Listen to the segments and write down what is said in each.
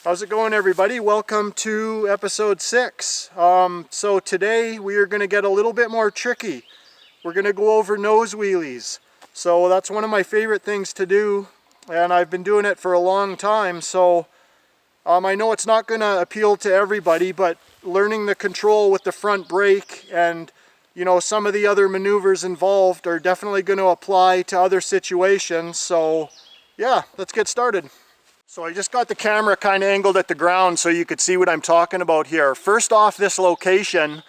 How's it going, everybody? Welcome to episode 6. So today we are going to get a little bit more tricky. We're going to go over nose wheelies. So that's one of my favorite things to do, and I've been doing it for a long time. So I know it's not going to appeal to everybody, but learning the control with the front brake and some of the other maneuvers involved are definitely going to apply to other situations. So yeah, let's get started. So I just got the camera kind of angled at the ground so you could see what I'm talking about here. First off, this location,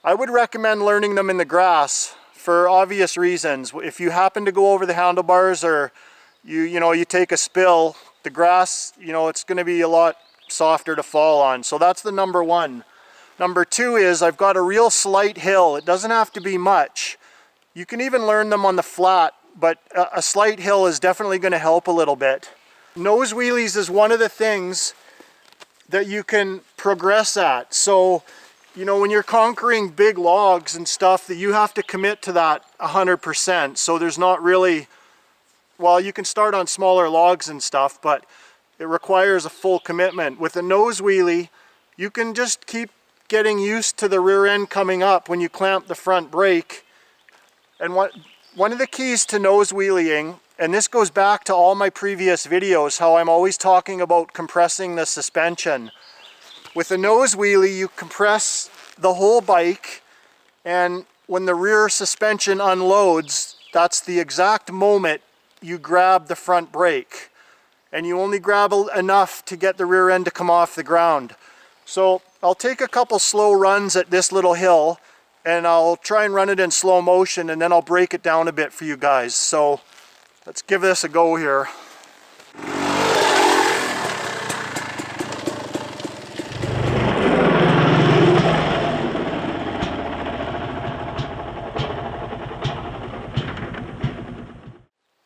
I would recommend learning them in the grass for obvious reasons. If you happen to go over the handlebars or you take a spill, the grass, it's going to be a lot softer to fall on. So that's the number one. Number two is I've got a real slight hill. It doesn't have to be much. You can even learn them on the flat, but a slight hill is definitely going to help a little bit. Nose wheelies is one of the things that you can progress at. So, when you're conquering big logs and stuff, that you have to commit to that 100%. So there's not really, well, you can start on smaller logs and stuff, but it requires a full commitment. With a nose wheelie, you can just keep getting used to the rear end coming up when you clamp the front brake. And one of the keys to nose wheeling, and this goes back to all my previous videos, how I'm always talking about compressing the suspension. With a nose wheelie, you compress the whole bike, and when the rear suspension unloads, that's the exact moment you grab the front brake. And you only grab enough to get the rear end to come off the ground. So I'll take a couple slow runs at this little hill, and I'll try and run it in slow motion, and then I'll break it down a bit for you guys. So let's give this a go here.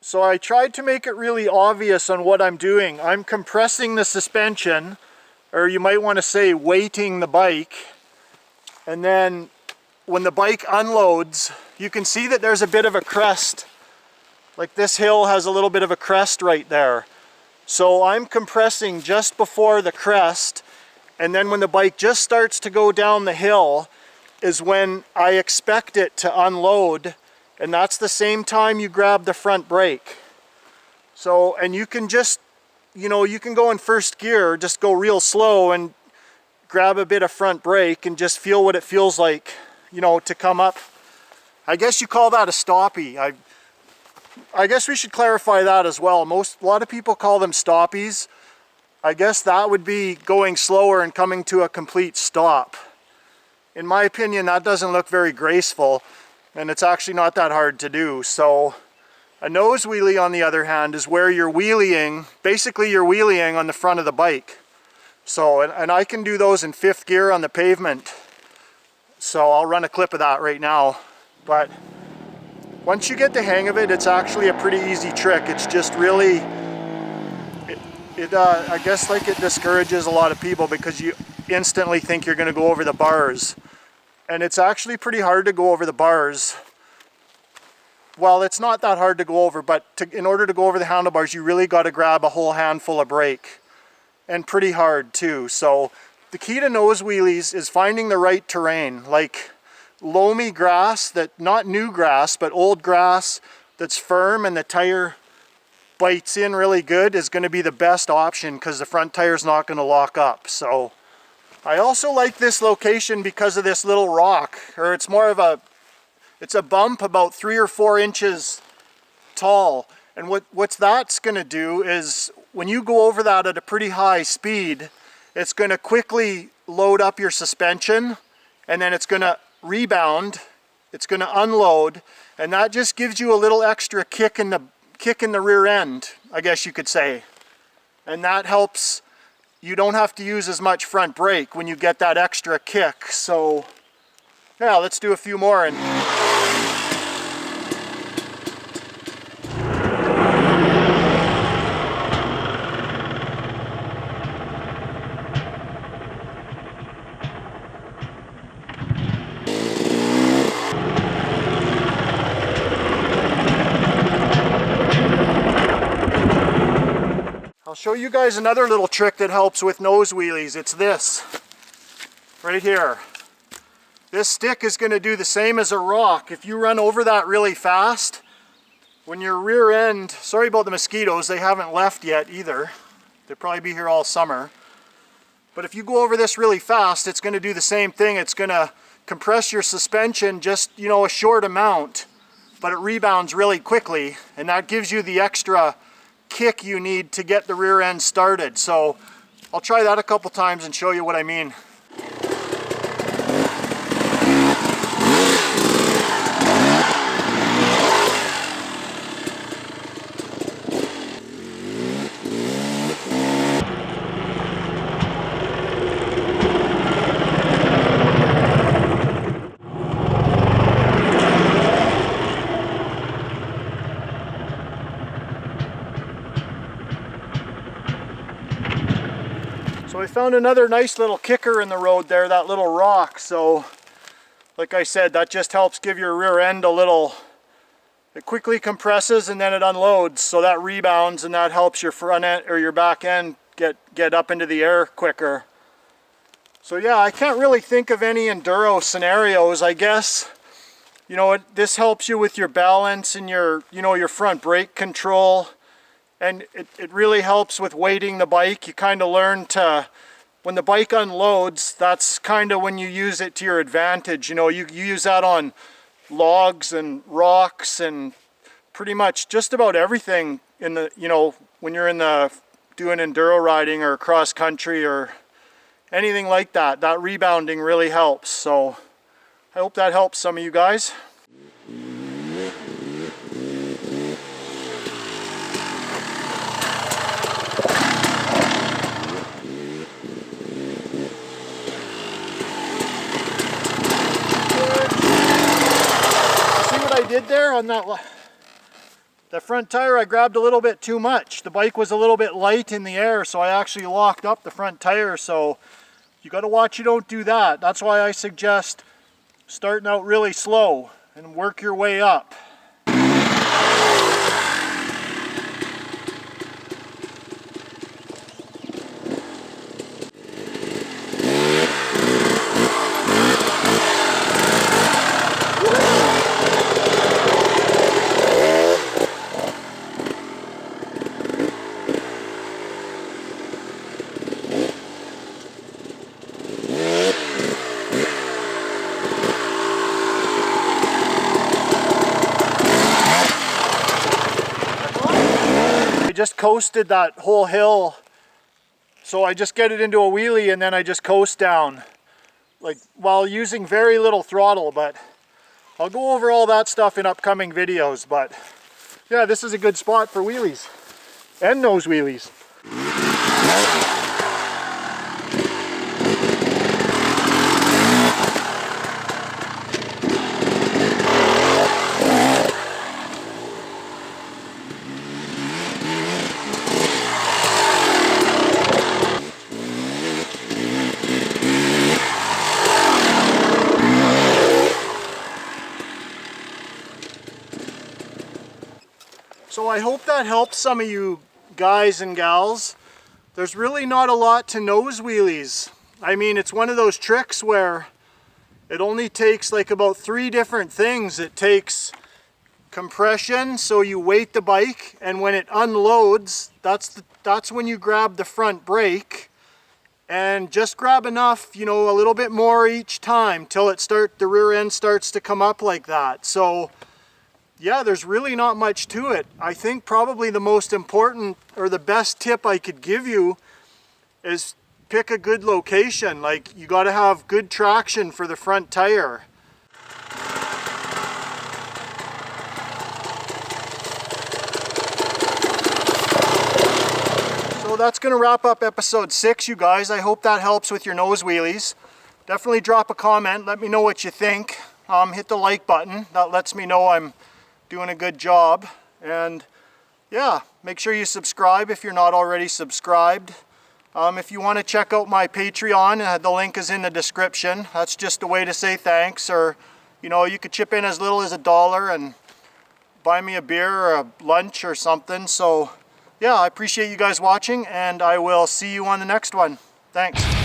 So I tried to make it really obvious on what I'm doing. I'm compressing the suspension, or you might want to say weighting the bike, and then when the bike unloads, you can see that there's a bit of a crest. Like this hill has a little bit of a crest right there. So I'm compressing just before the crest, and then when the bike just starts to go down the hill is when I expect it to unload, and that's the same time you grab the front brake. So, and you can just, you can go in first gear, just go real slow and grab a bit of front brake and just feel what it feels like, to come up. I guess you call that a stoppie. I guess we should clarify that as well. A lot of people call them stoppies. I guess that would be going slower and coming to a complete stop. In my opinion, that doesn't look very graceful, and it's actually not that hard to do. So a nose wheelie, on the other hand, is where you're wheeling, basically you're wheeling on the front of the bike. So, and I can do those in 5th gear on the pavement. So I'll run a clip of that right now. But once you get the hang of it, it's actually a pretty easy trick. It's just really, I guess like it discourages a lot of people because you instantly think you're going to go over the bars. And it's actually pretty hard to go over the bars. Well, it's not that hard to go over, but in order to go over the handlebars, you really got to grab a whole handful of brake. And pretty hard too. So the key to nose wheelies is finding the right terrain, like loamy grass, not new grass, but old grass that's firm and the tire bites in really good is going to be the best option because the front tire's not going to lock up. So I also like this location because of this little rock, or it's a bump about 3 or 4 inches tall. And what's that's going to do is when you go over that at a pretty high speed, it's going to quickly load up your suspension, and then it's going to rebound, it's going to unload, and that just gives you a little extra kick in the rear end, I guess you could say. And that helps, you don't have to use as much front brake when you get that extra kick. So yeah, let's do a few more. And show you guys another little trick that helps with nose wheelies. It's this right here. This stick is going to do the same as a rock. If you run over that really fast, when your rear end, sorry about the mosquitoes, they haven't left yet either. They'll probably be here all summer. But if you go over this really fast, it's going to do the same thing. It's going to compress your suspension just, you know, a short amount, but it rebounds really quickly, and that gives you the extra kick you need to get the rear end started. So I'll try that a couple times and show you what I mean. So I found another nice little kicker in the road there, that little rock. So like I said, that just helps give your rear end a little, it quickly compresses and then it unloads, so that rebounds, and that helps your front end or your back end get up into the air quicker. So yeah, I can't really think of any enduro scenarios. I guess, you know, this helps you with your balance and your, you know, your front brake control. And it really helps with weighting the bike. You kind of learn to, when the bike unloads, that's kind of when you use it to your advantage. You know, you use that on logs and rocks and pretty much just about everything in the, you know, when you're in the doing enduro riding or cross country or anything like that. That rebounding really helps. So I hope that helps some of you guys. I did there on that front tire, I grabbed a little bit too much. The bike was a little bit light in the air, so I actually locked up the front tire. So you got to watch you don't do that. That's why I suggest starting out really slow and work your way up. Just coasted that whole hill, so I just get it into a wheelie and then I just coast down, like while using very little throttle. But I'll go over all that stuff in upcoming videos. But yeah, this is a good spot for wheelies and nose wheelies. So I hope that helps some of you guys and gals. There's really not a lot to nose wheelies. I mean, it's one of those tricks where it only takes like about 3 different things. It takes compression, so you weight the bike, and when it unloads, that's when you grab the front brake, and just grab enough, you know, a little bit more each time till the rear end starts to come up like that. So yeah, there's really not much to it. I think probably the most important or the best tip I could give you is pick a good location. Like, you got to have good traction for the front tire. So that's going to wrap up episode 6, you guys. I hope that helps with your nose wheelies. Definitely drop a comment. Let me know what you think. Hit the like button. That lets me know I'm doing a good job. And yeah, make sure you subscribe if you're not already subscribed. If you want to check out my Patreon, the link is in the description. That's just a way to say thanks, or you know, you could chip in as little as $1 and buy me a beer or a lunch or something. So yeah, I appreciate you guys watching, and I will see you on the next one. Thanks.